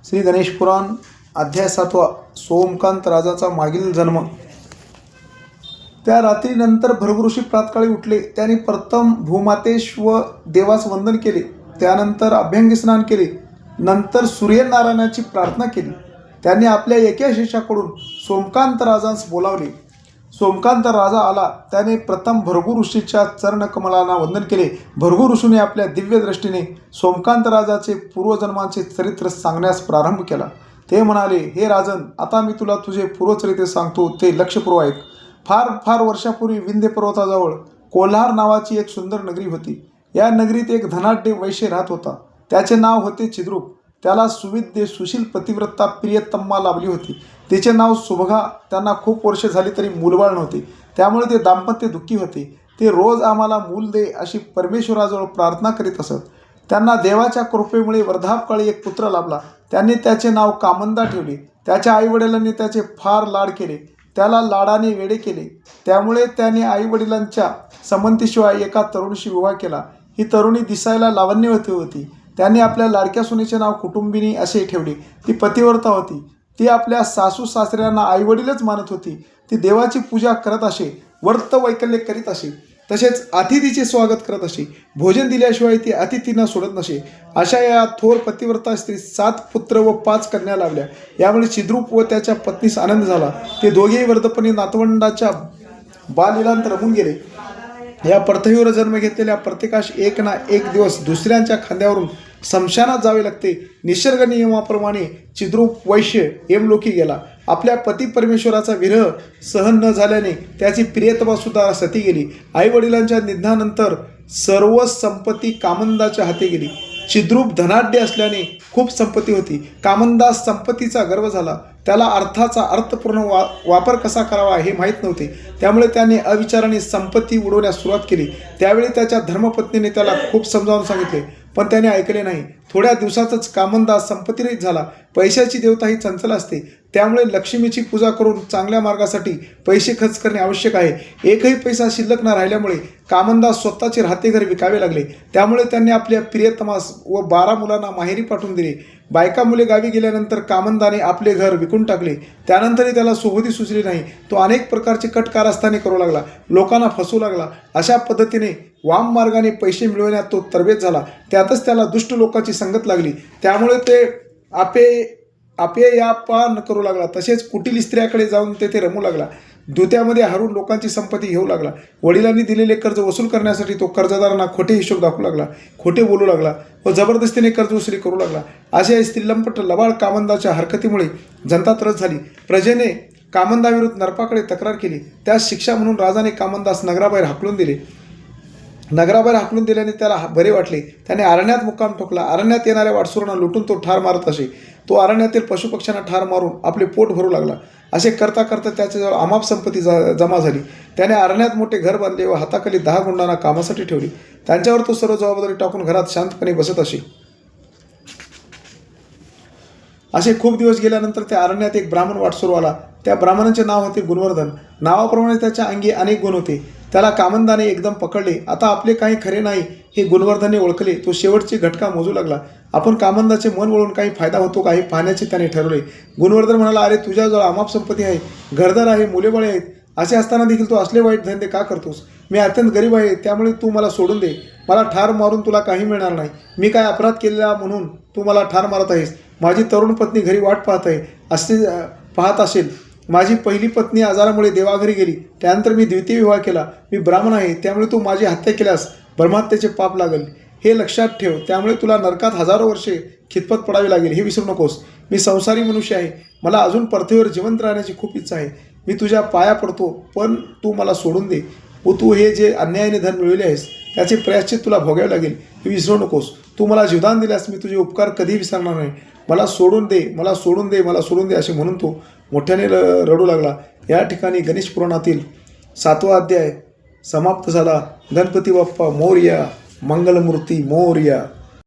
श्री गणेश पुराण अध्याय 7 सोमकांत राजाचा मागील जन्म। त्या रात्रीनंतर भृगु प्रातकाळी उठले. त्यांनी प्रथम भूमातेश व देवास वंदन केले. त्यानंतर अभ्यंगी स्नान केले. नंतर सूर्यनारायणाची प्रार्थना केली. त्यांनी आपल्या एका शिष्याकडून सोमकांत राजांस बोलावले. सोमकांत राजा आला. त्याने प्रथम भृगु ऋषीच्या चरणकमलांना वंदन केले. भृगु ऋषीने आपल्या दिव्य दृष्टीने सोमकांत राजाचे पूर्वजन्मांचे चरित्र सांगण्यास प्रारंभ केला. ते म्हणाले, हे राजन, आता मी तुला तुझे पूर्वचरित्र सांगतो, ते लक्षपूर्वक ऐक. फार फार वर्षापूर्वी विंध्य पर्वताजवळ कोल्हार नावाची एक सुंदर नगरी होती. या नगरीत एक धनाढ्य वैश्य राहत होता. त्याचे नाव होते चिद्रूप. त्याला सुविद्य सुशील पतिव्रता प्रियतम्मा लाभली होती. तिचे नाव सुभगा. त्यांना खूप वर्षे झाली तरी मूलबाळ नव्हते. त्यामुळे ते दाम्पत्य दुःखी होते. ते रोज आम्हाला मूल दे अशी परमेश्वराजवळ प्रार्थना करीत असत. त्यांना देवाच्या कृपेमुळे वृद्धापकाळी एक पुत्र लाभला. त्यांनी त्याचे नाव कामंदा ठेवले. त्याच्या आईवडिलांनी त्याचे फार लाड केले. त्याला लाडाने वेडे केले. त्यामुळे त्याने आईवडिलांच्या संमतीशिवाय एका तरुणीशी विवाह केला. ही तरुणी दिसायला लावण्यवती होती. त्यांनी आपल्या लाडक्या सुनेचे नाव कुटुंबिनी असे ठेवले. ती पतिव्रता होती. ती आपल्या सासू सासऱ्यांना आईवडीलच मानत होती. ती देवाची पूजा करत असे, व्रत वैकल्य करीत असे, तसेच अतिथीचे स्वागत करत असे. भोजन दिल्याशिवाय ती अतिथींना सोडत नसे. अशा या थोर पतिव्रता स्त्री 7 पुत्र व 5 कन्या लाभल्या. यामुळे चिद्रूप व त्याच्या पत्नीस आनंद झाला. ते दोघेही वर्धपणे नातवंडाच्या बाललीलांत रमून गेले. या पृथ्वीवर जन्म घेतलेल्या प्रत्येकास एक ना एक दिवस दुसऱ्यांच्या खांद्यावरून स्मशानात जावे लागते. निसर्ग नियमाप्रमाणे चिद्रूप वैश्य यमलोकी गेला. आपल्या पती परमेश्वराचा विरह सहन न झाल्याने त्याची प्रियतमासुद्धा सती गेली. आईवडिलांच्या निधनानंतर सर्व संपत्ती कामंदाच्या हाती गेली. चिद्रूप धनाढ्य असल्याने खूप संपत्ती होती. कामंदास संपत्तीचा गर्व झाला. त्याला अर्थाचा अर्थपूर्ण वापर कसा करावा हे माहीत नव्हते. त्यामुळे त्याने अविचाराने संपत्ती उडवण्यास सुरुवात केली. त्यावेळी त्याच्या धर्मपत्नीने त्याला खूप समजावून सांगितले, पण त्याने ऐकले नाही. थोड्या दिवसातच कामंदास संपत्तीरहित झाला. पैशाची देवता ही चंचल असते. त्यामुळे लक्ष्मीची पूजा करून चांगल्या मार्गासाठी पैसे खर्च करणे आवश्यक आहे. एकही पैसा शिल्लक न राहिल्यामुळे कामंदास स्वतःचे राहते घर विकावे लागले. त्यामुळे त्यांनी आपल्या प्रियतमास व 12 मुलांना माहेरी पाठवून दिले. बायका मुले गावी गेल्यानंतर कामंदाने आपले घर विकून टाकले. त्यानंतरही त्याला सोबती सुचली नाही. तो अनेक प्रकारचे कट कारस्थाने करू लागला. लोकांना फसवू लागला. अशा पद्धतीने वाम मार्गाने पैसे मिळवण्यात तो तरबेज झाला. त्यातच त्याला दुष्ट लोकांची संगत लागली. त्यामुळे ते अपेयापान करू लागला. तसेच कुटील स्त्रियाकडे जाऊन तेथे रमू लागला. दुत्यामध्ये हरून लोकांची संपत्ती घेऊ लागला. वडिलांनी दिलेले कर्ज वसूल करण्यासाठी तो कर्जदारांना खोटे हिशोब दाखवू लागला. खोटे बोलू लागला व जबरदस्तीने कर्ज वसुली करू लागला. अशा स्त्रीलंपट लबाड कामंदाच्या हरकतीमुळे जनता त्रस्त झाली. प्रजेने कामंदाविरुद्ध नरपाकडे तक्रार केली. त्यास शिक्षा म्हणून राजाने कामंदास नगराबाहेर हाकलून दिले. नगराबाहेर हाकलून दिल्याने त्याला बरे वाटले. त्याने अरण्यात मुक्काम ठोकला. अरण्यात येणाऱ्या वाटसुरांना लुटून तो ठार मारत असे. तो अरण्यातील पशुपक्ष्यांना ठार मारून आपले पोट भरू लागला. असे करता करता त्याच्याजवळ अमाप संपत्ती जमा झाली. त्याने अरण्यात मोठे घर बांधले व हाताखाली 10 गुंडांना कामासाठी ठेवले. त्यांच्यावर तो सर्व जबाबदारी टाकून घरात शांतपणे बसत असे. असे खूप दिवस गेल्यानंतर त्या अरण्यात एक ब्राह्मण वाटसरू आला. त्या ब्राह्मणाचे नाव होते गुणवर्धन. नावाप्रमाणे त्याच्या अंगी अनेक गुण होते. त्याला कामंदाने एकदम पकडले. आता आपले काही खरे नाही हे गुणवर्धनने ओळखले. तो शेवटची घटका मोजू लागला. आपण कामंदाचे मन वळून काही फायदा होतो का हे पाहण्याचे त्याने ठरवले. गुणवर्धन म्हणाला, अरे तुझ्याजवळ अमाप संपत्ती आहे, घरदार आहे, मुलेबळे आहेत. असे असताना देखील तू असले वाईट धंदे का करतोस? मी अत्यंत गरीब आहे. त्यामुळे तू मला सोडून दे. मला ठार मारून तुला काही मिळणार नाही. मी काय अपराध केलेला म्हणून तू मला ठार मारत आहेस? माझी तरुण पत्नी घरी वाट पाहत आहे. असे पाहत असेल. माझी पहिली पत्नी आजारामुळे देवाघरी गेली. त्यानंतर मी द्वितीय विवाह केला. मी ब्राह्मण आहे. त्यामुळे तू माझी हत्या केल्यास ब्रह्महत्येचे पाप लागेल. हे लक्षात ठेव. त्यामुळे तुला नरकात हजारो वर्षे खितपत पडावी लागेल. हे विसरू नकोस. मी संसारी मनुष्य आहे. मला अजून पृथ्वीवर जिवंत राहण्याची खूप इच्छा आहे. मी तुझ्या पाया पडतो, पण तू मला सोडून दे. व तू हे जे अन्यायाने धन मिळवले आहेस त्याचे प्रायश्चित तुला भोगावे लागेल. हे विसरू नकोस. तू मला जीवदान दिल्यास मी तुझे उपकार कधीही विसरणार नाही. मला सोडून दे, मला सोडून दे, मला सोडून दे असे म्हणून तो मोठ्याने रडू लागला. या ठिकाणी गणेश पुराणातील 7वा अध्याय समाप्त झाला. गणपती बाप्पा मोरया, मंगलमूर्ती मोरया.